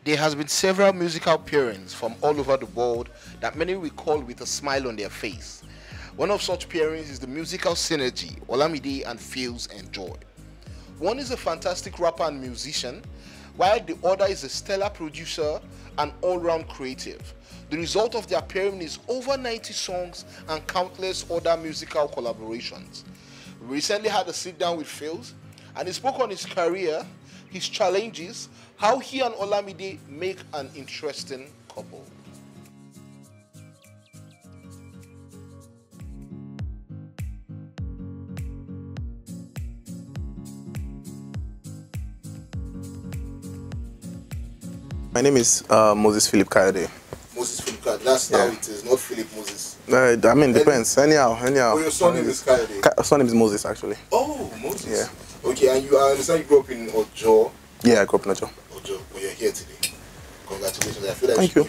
There has been several musical pairings from all over the world that many recall with a smile on their face. One of such pairings is the musical synergy Olamide and Pheelz enjoy. One is a fantastic rapper and musician, while the other is a stellar producer and all-round creative. The result of their pairing is over 90 songs and countless other musical collaborations. We recently had a sit down with Pheelz, and he spoke on his career, his challenges, how he and Olamide make an interesting couple. My name is Moses Phillip Kayode. Moses Phillip Kayode, that's how it is, not Philip Moses. I mean, depends. Anyhow. Oh, your surname is Kayode? Surname is Moses, actually. Oh, Moses. Yeah. Okay, and I understand you grew up in Ojo. Yeah, I grew up in Ojo. Ojo, well, you're here today. Congratulations. I feel like thank you.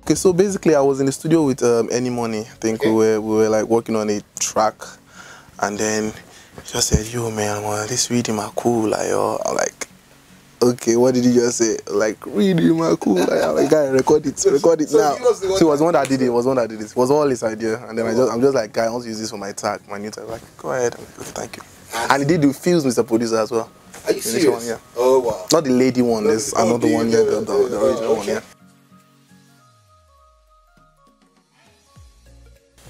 Okay, so basically, I was in the studio with Any Money. I think we were like working on a track, and then she just said, "Yo, man, this rhythm are cool." Like, I'm like, okay, what did you just say? Like, rhythm are cool. Like, I'm like, guy, record it now. So it was one that did it. It was all his idea, and then I'm just like, guy, I want to use this for my tag, my new tag. Like, go ahead. I'm like, okay, thank you. And he did do Pheelz, Mr. Producer, as well. Are you serious? One, yeah. Oh wow. Not the lady one. There's another one. Yeah, the original one. Yeah.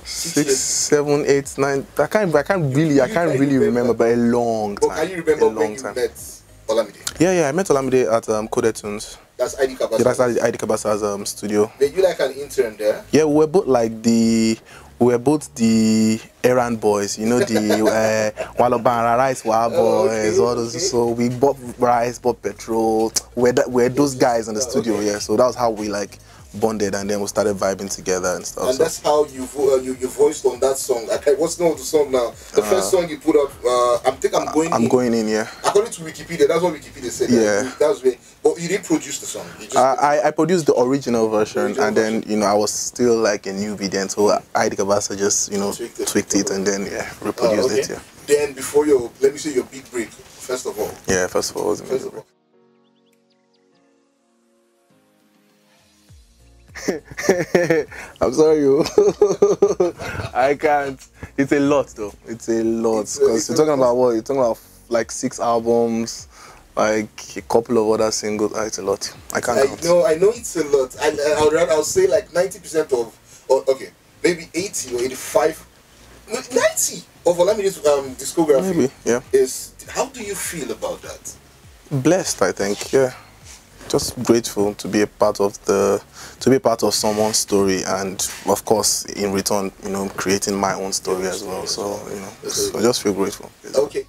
6, 7, 8, 9. I can't really remember, but a long time. But can you remember when you met Olamide? Yeah, I met Olamide at Coded Tunes. That's ID Kabasa. Yeah, that's ID Kabasa's studio. Were you like an intern there? Yeah, we were both the errand boys, you know, the Walobara rice boys, all those. Okay. So we bought rice, bought petrol. We're those guys in the studio, yeah. So that was how we like bonded, and then we started vibing together and stuff. And that's how you voiced on that song. What's the name of the song now? The first song you put up, I'm going in. Yeah. According to Wikipedia, that's what Wikipedia said. Yeah. That was but you didn't produce the song. You just I produced the original version, and then I was still like a newbie then, so ID Kabasa just tweaked it and then reproduced it. Yeah. Then before let me say your big break, first of all. Yeah, first of all, it was a big break. I'm sorry, I can't. It's a lot though. It's a lot because you're talking about what? You're talking about like 6 albums, like a couple of other singles. It's a lot. I can't count. I know it's a lot. I'll say like 90% of, maybe 80 or 85, 90 of Olamide's discography. Maybe, yeah. Is how do you feel about that? Blessed, I think. Yeah. Just grateful to be a part of someone's story, and of course in return creating my own story as well. So I just feel grateful. Okay.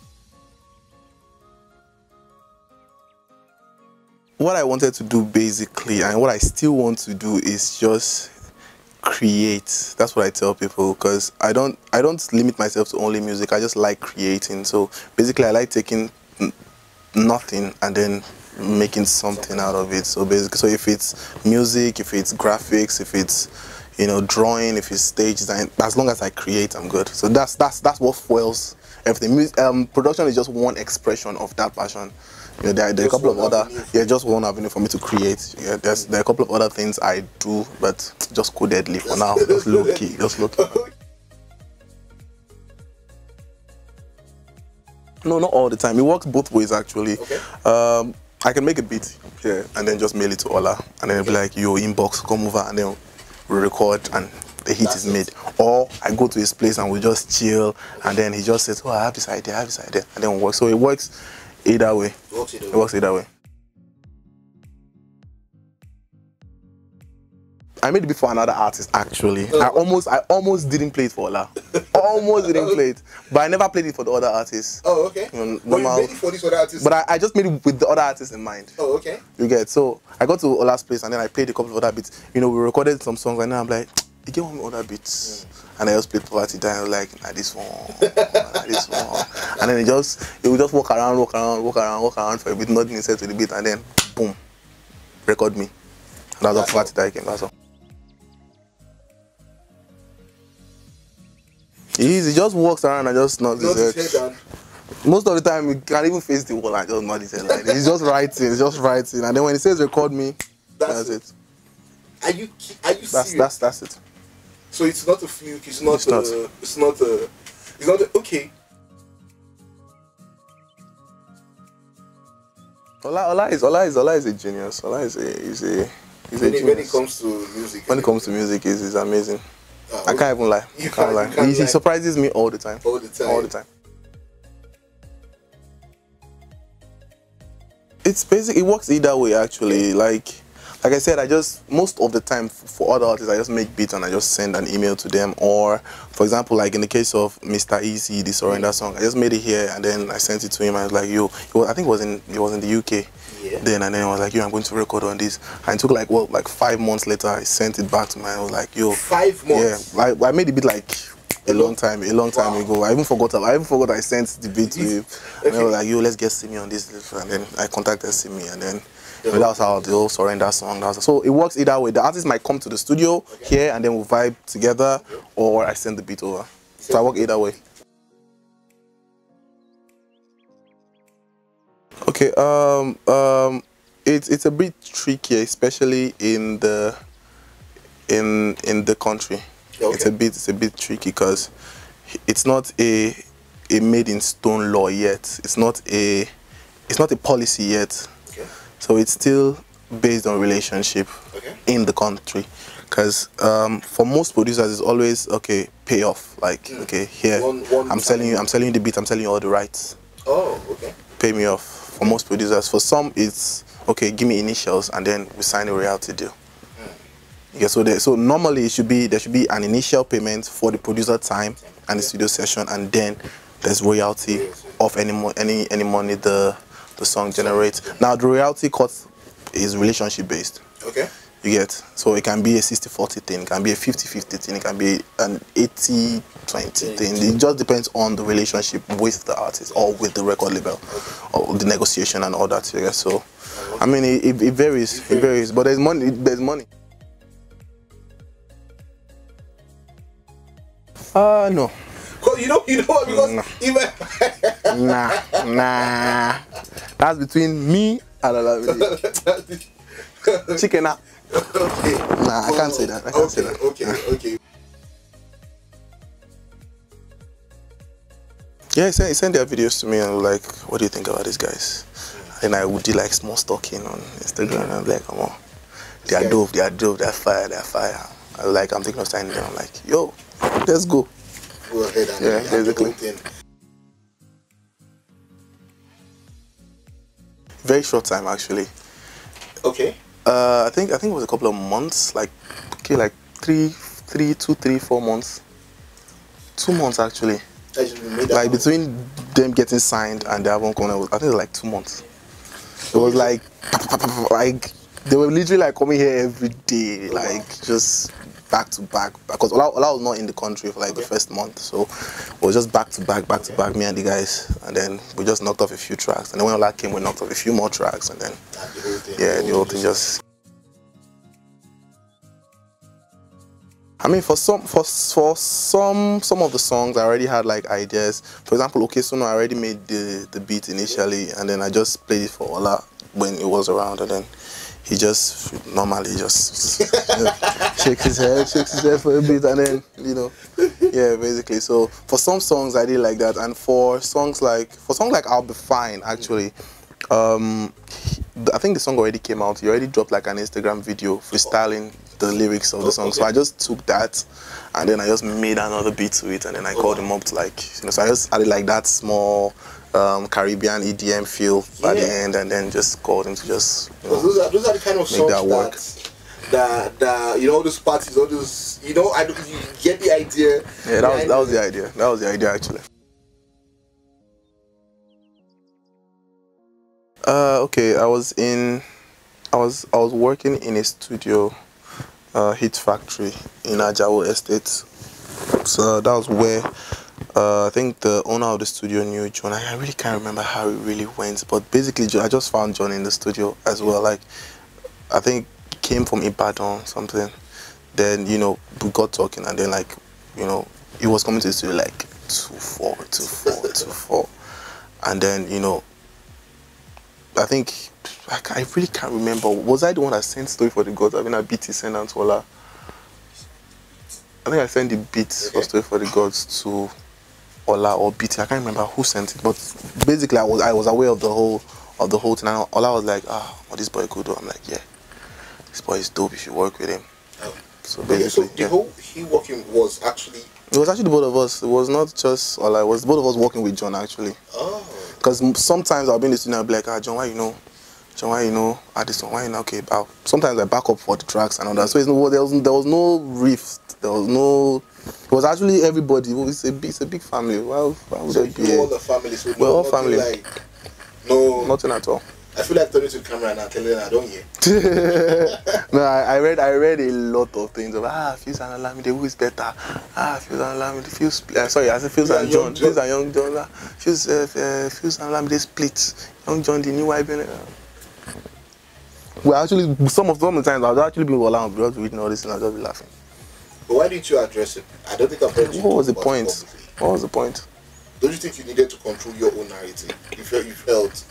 What I wanted to do basically, and what I still want to do, is just create. That's what I tell people, because I don't limit myself to only music. I just like creating. So basically I like taking nothing and then making something out of it. So basically, if it's music, if it's graphics, if it's drawing, if it's stage design, as long as I create, I'm good. So that's what fuels everything. Production is just one expression of that passion. There are a couple of other, just one avenue for me to create. Yeah, there are a couple of other things I do, but just codedly for now, just low key. No, not all the time. It works both ways actually. Okay. I can make a beat and then just mail it to Ola, and then it'll be like, yo, inbox, come over, and then we record and the hit is made. Or I go to his place and we just chill, and then he just says, oh, I have this idea, and then we work. So it works either way. It works either way. I made it before another artist actually. I almost didn't play it for Ola. Almost didn't play it. But I never played it for the other artists. Oh, okay. But you made it for these other artists? But I just made it with the other artists in mind. Oh, okay. You get. So I got to Ola's place and then I played a couple of other beats. We recorded some songs and then I'm like, you get one other beats. And I just played Poverty Down. I was like, this one, this one. And then he would just walk around for a bit, nothing he said to the beat, and then boom, record me. And that's how Poverty Down came. That's all. He just walks around and just nods his head. Most of the time, you can't even face the wall and just nod his head like this. He's just writing, and then when he says record me, that's it. Are you serious? That's it. So it's not a fluke. It's not. Okay. Ola is a genius. Ola is a genius. When it comes to music. When it comes to music, he's amazing. I can't even lie. I can't lie. He surprises me all the time. All the time. It's basically, it works either way actually. Like I said, most of the time for other artists, I just make beats and I just send an email to them. Or, for example, like in the case of Mr. Easy, the Surrender song, I just made it here and then I sent it to him. I was like, yo, I think he was in the UK. Yeah. Then I was like, yo, I'm going to record on this. And it took like 5 months later, I sent it back to me. I was like, yo. 5 months? Yeah, I made the beat like a long time ago. I even forgot I sent the beat to him. And I was like, yo, let's get Simi on this. And then I contacted Simi and then that was how the whole Surrender song. So it works either way. The artist might come to the studio here and then we'll vibe together, or I send the beat over. So I work either way. Okay, it's a bit tricky, especially in the country. Okay. It's a bit tricky because it's not a made in stone law yet. It's not a policy yet. Okay. So it's still based on relationship in the country. Because for most producers, it's always pay off. Like here, I'm selling you the beat, I'm selling you all the rights. Oh, okay. Pay me off. For most producers, for some it's give me initials and then we sign a royalty deal. Yeah, so normally there should be an initial payment for the producer time and the studio session, and then there's royalty of any money the song generates. Now the royalty cut is relationship based. Okay. You get, so it can be a 60-40 thing, it can be a 50-50 thing, it can be an 80-20 thing. It just depends on the relationship with the artist or with the record label or the negotiation and all that. Yeah. So, I mean, it varies, but there's money. No. You know what? Because nah. That's between me and Olamide. Chicken up. Okay. Nah, I can't say that. Okay. Yeah, he sent their videos to me and was like, what do you think about these guys? And I would do like small stalking on Instagram and I'm like, come on. They are dope, they're fire. I was like, I'm thinking of signing them. I'm like, yo, let's go. Go ahead and basically. Very short time actually. Okay. I think it was a couple of months, like 3, 4 months. 2 months actually. Like between them getting signed and the album coming out, I think it was like 2 months. It was like they were literally like coming here every day, like just back to back. Because Ola was not in the country for like the first month, so it was just back to back, me and the guys. And then we just knocked off a few tracks. And then when Ola came, we knocked off a few more tracks. And then the whole thing just. I mean, for some of the songs, I already had like ideas. For example, Okay Sono, I already made the beat initially, and then I just played it for Ola when it was around, and then he just normally shakes his head for a bit, and then basically. So for some songs I did like that, and for songs like I'll Be Fine actually. I think the song already came out. He already dropped like an Instagram video freestyling the lyrics of the song. So I just took that and then I just made another beat to it, and then I called him up to so I just added like that small Caribbean EDM feel at the end, and then just called him to just those are the kind of songs that work. That all those parties, all those you get the idea. Yeah, that was the idea. That was the idea actually. Okay, I was working in a studio, Hit Factory in Ajawo Estate. So that was where I think the owner of the studio knew John. I really can't remember how it really went, but basically I just found John in the studio as well. Like I think he came from Ibadan or something. Then we got talking, and then he was coming to the studio like 2-4. And then, you know, I think, I really can't remember. Was I the one that sent Story for the Gods? I mean, I beat his send to Ola. I think I sent the beat for Story for the Gods to Ola or BT. I can't remember who sent it, but basically I was aware of the whole thing. And Ola was like, what this boy could do. I'm like, yeah, this boy is dope. You should work with him. Oh. So basically, so the whole he working was actually. It was actually both of us. It was not just Ola. It was both of us working with John actually. Oh. Because sometimes I'll be in the studio and I'll be like, John, why you know? John, why you know? This one, why you know? Okay, sometimes I back up for the tracks and all that. So there was no rift. There was no. It was actually everybody. It's a big family. Why would so it be? All the family. So we're all family. Like, no. Nothing at all. I feel like turning to the camera and telling her I don't hear. No, I read a lot of things of Pheelz and Olamide, who is better? Pheelz and Olamide, Pheelz and John, Pheelz and Young John, Pheelz and Olamide split. Young John, the new YBNL. Well, actually, some of the times I've actually been with Olamide because reading all this and I'll just be laughing. But why didn't you address it? I don't think I've heard you. What was the point? What was the point? Don't you think you needed to control your own narrative? You felt.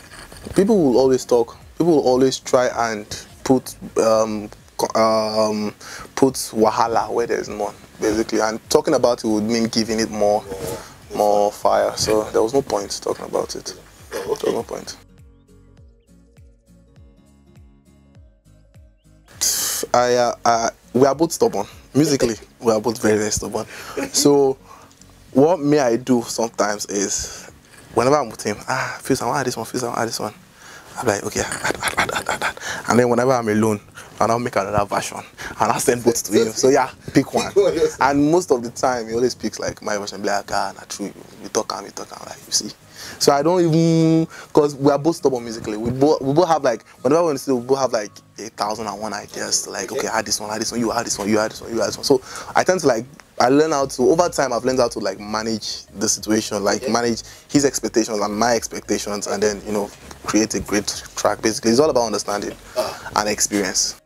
People will always talk. People will always try and put wahala where there's none, basically. And talking about it would mean giving it more fire. So there was no point talking about it. Oh, okay. There was no point. We are both stubborn. Musically, we are both very, very stubborn. So what may I do sometimes is, whenever I'm with him, Pheelz, I want this one, Pheelz, I want this one. I'm like, okay, add. And then whenever I'm alone, I'll make another version. And I'll send both to him. So yeah, pick one. And most of the time, he always picks like my version, be like, not true. We talk, I'm like, you see. So I don't even, because we are both stubborn musically. We both have like, whenever we're in the studio, we both have like 1,001 ideas. Like, okay, add this one, you add this one, you add this one, you add this one. So I tend to like, over time I've learned how to like manage the situation, like manage his expectations and my expectations, and then, you know, create a great track. Basically, it's all about understanding and experience.